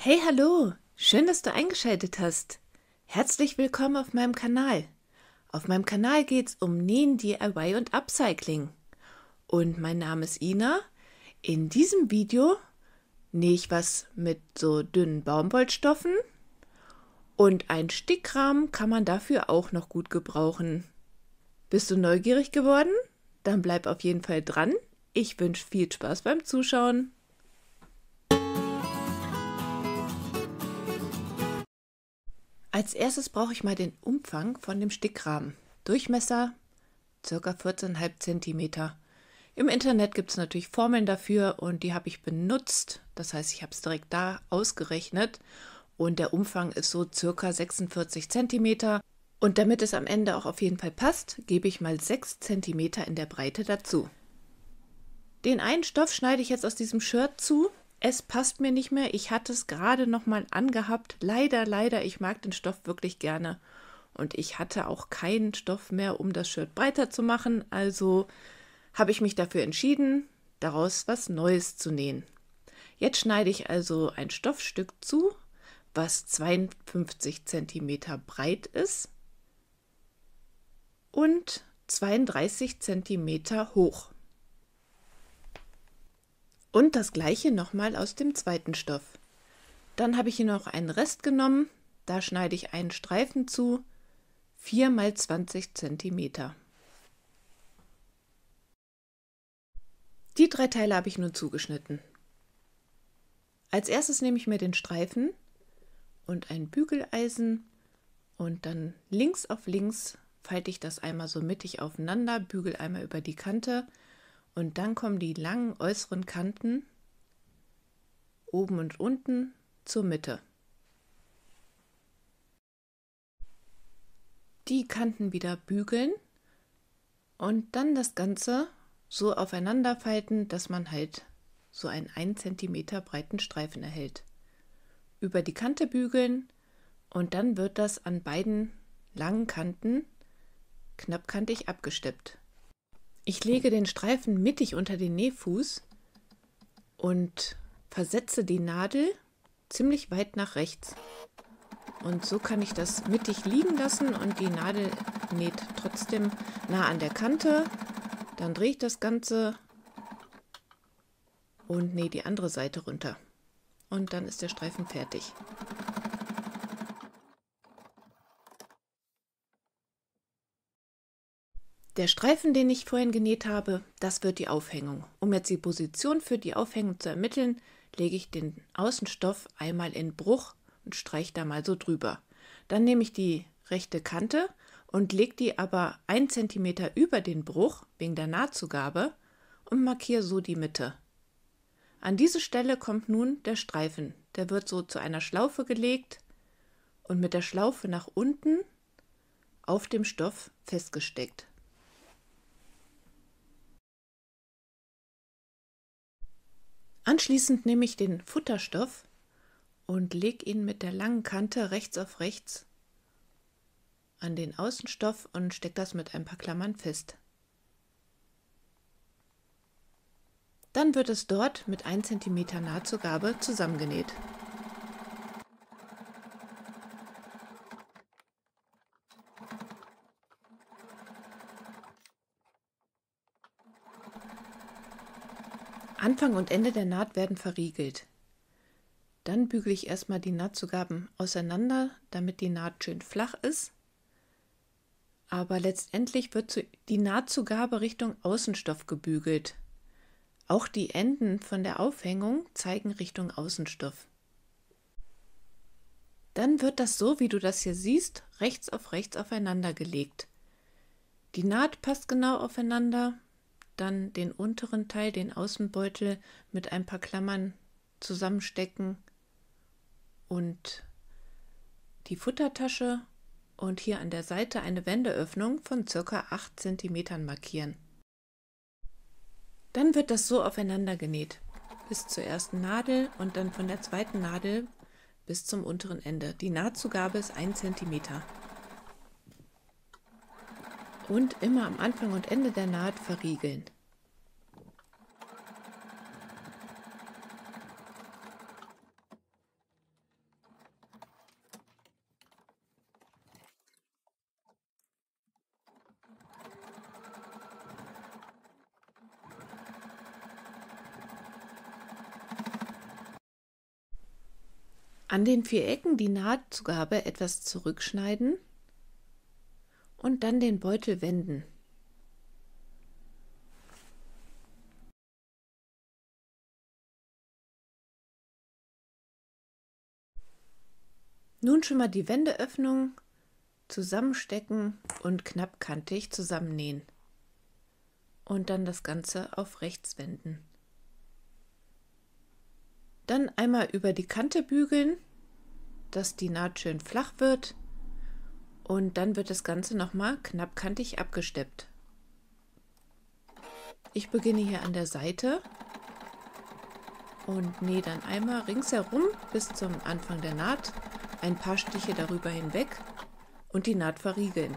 Hey, hallo! Schön, dass du eingeschaltet hast. Herzlich willkommen auf meinem Kanal. Auf meinem Kanal geht es um Nähen, DIY und Upcycling. Und mein Name ist Ina. In diesem Video nähe ich was mit so dünnen Baumwollstoffen und ein Stickrahmen kann man dafür auch noch gut gebrauchen. Bist du neugierig geworden? Dann bleib auf jeden Fall dran. Ich wünsche viel Spaß beim Zuschauen. Als erstes brauche ich mal den Umfang von dem Stickrahmen. Durchmesser ca. 14,5 cm. Im Internet gibt es natürlich Formeln dafür und die habe ich benutzt. Das heißt, ich habe es direkt da ausgerechnet und der Umfang ist so ca. 46 cm. Und damit es am Ende auch auf jeden Fall passt, gebe ich mal 6 cm in der Breite dazu. Den einen Stoff schneide ich jetzt aus diesem Shirt zu. Es passt mir nicht mehr. Ich hatte es gerade noch mal angehabt. Leider, ich mag den Stoff wirklich gerne. Und ich hatte auch keinen Stoff mehr, um das Shirt breiter zu machen. Also habe ich mich dafür entschieden, daraus was Neues zu nähen. Jetzt schneide ich also ein Stoffstück zu, was 52 cm breit ist und 32 cm hoch. Und das gleiche nochmal aus dem zweiten Stoff. Dann habe ich hier noch einen Rest genommen. Da schneide ich einen Streifen zu, 4 x 20 cm. Die 3 Teile habe ich nun zugeschnitten. Als erstes nehme ich mir den Streifen und ein Bügeleisen und dann links auf links falte ich das einmal so mittig aufeinander, bügel einmal über die Kante. Und dann kommen die langen äußeren Kanten oben und unten zur Mitte. Die Kanten wieder bügeln und dann das Ganze so aufeinander falten, dass man halt so einen 1 cm breiten Streifen erhält. Über die Kante bügeln und dann wird das an beiden langen Kanten knappkantig abgesteppt. Ich lege den Streifen mittig unter den Nähfuß und versetze die Nadel ziemlich weit nach rechts. Und so kann ich das mittig liegen lassen und die Nadel näht trotzdem nah an der Kante. Dann drehe ich das Ganze und nähe die andere Seite runter. Und dann ist der Streifen fertig. Der Streifen, den ich vorhin genäht habe, das wird die Aufhängung. Um jetzt die Position für die Aufhängung zu ermitteln, lege ich den Außenstoff einmal in Bruch und streiche da mal so drüber. Dann nehme ich die rechte Kante und lege die aber 1 cm über den Bruch wegen der Nahtzugabe und markiere so die Mitte. An diese Stelle kommt nun der Streifen. Der wird so zu einer Schlaufe gelegt und mit der Schlaufe nach unten auf dem Stoff festgesteckt. Anschließend nehme ich den Futterstoff und lege ihn mit der langen Kante rechts auf rechts an den Außenstoff und stecke das mit ein paar Klammern fest. Dann wird es dort mit 1 cm Nahtzugabe zusammengenäht. Anfang und Ende der Naht werden verriegelt. Dann bügele ich erstmal die Nahtzugaben auseinander, damit die Naht schön flach ist. Aber letztendlich wird die Nahtzugabe Richtung Außenstoff gebügelt. Auch die Enden von der Aufhängung zeigen Richtung Außenstoff. Dann wird das so, wie du das hier siehst, rechts auf rechts aufeinander gelegt. Die Naht passt genau aufeinander. Dann den unteren Teil, den Außenbeutel mit ein paar Klammern zusammenstecken und die Futtertasche und hier an der Seite eine Wendeöffnung von ca. 8 cm markieren. Dann wird das so aufeinander genäht, bis zur ersten Nadel und dann von der zweiten Nadel bis zum unteren Ende. Die Nahtzugabe ist 1 cm. Und immer am Anfang und Ende der Naht verriegeln. An den 4 Ecken die Nahtzugabe etwas zurückschneiden und dann den Beutel wenden. Nun schon mal die Wendeöffnung zusammenstecken und knappkantig zusammennähen. Und dann das Ganze auf rechts wenden. Dann einmal über die Kante bügeln, dass die Naht schön flach wird, und dann wird das Ganze nochmal knappkantig abgesteppt. Ich beginne hier an der Seite und nähe dann einmal ringsherum bis zum Anfang der Naht, ein paar Stiche darüber hinweg und die Naht verriegeln.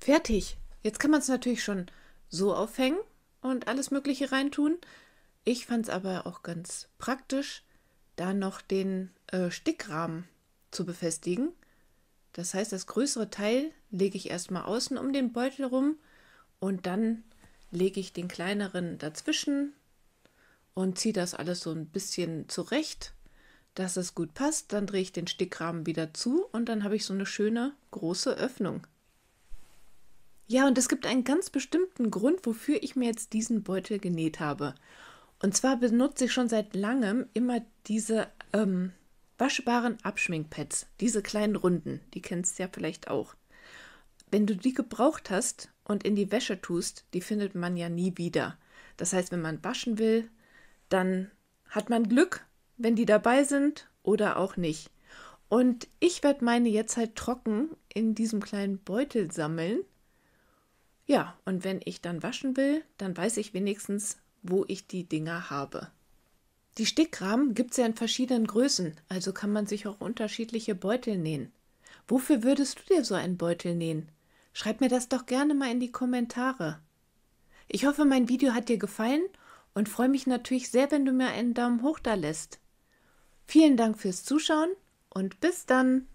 Fertig! Jetzt kann man es natürlich schon so aufhängen und alles Mögliche reintun. Ich fand es aber auch ganz praktisch, da noch den Stickrahmen zu befestigen. Das heißt, das größere Teil lege ich erstmal außen um den Beutel rum und dann lege ich den kleineren dazwischen und ziehe das alles so ein bisschen zurecht, dass es gut passt. Dann drehe ich den Stickrahmen wieder zu und dann habe ich so eine schöne große Öffnung. Ja, und es gibt einen ganz bestimmten Grund, wofür ich mir jetzt diesen Beutel genäht habe. Und zwar benutze ich schon seit langem immer diese waschbaren Abschminkpads, diese kleinen runden, die kennst du ja vielleicht auch. Wenn du die gebraucht hast und in die Wäsche tust, die findet man ja nie wieder. Das heißt, wenn man waschen will, dann hat man Glück, wenn die dabei sind oder auch nicht. Und ich werde meine jetzt halt trocken in diesem kleinen Beutel sammeln. Ja, und wenn ich dann waschen will, dann weiß ich wenigstens, wo ich die Dinger habe. Die Stickrahmen gibt es ja in verschiedenen Größen, also kann man sich auch unterschiedliche Beutel nähen. Wofür würdest du dir so einen Beutel nähen? Schreib mir das doch gerne mal in die Kommentare. Ich hoffe, mein Video hat dir gefallen und freue mich natürlich sehr, wenn du mir einen Daumen hoch da lässt. Vielen Dank fürs Zuschauen und bis dann!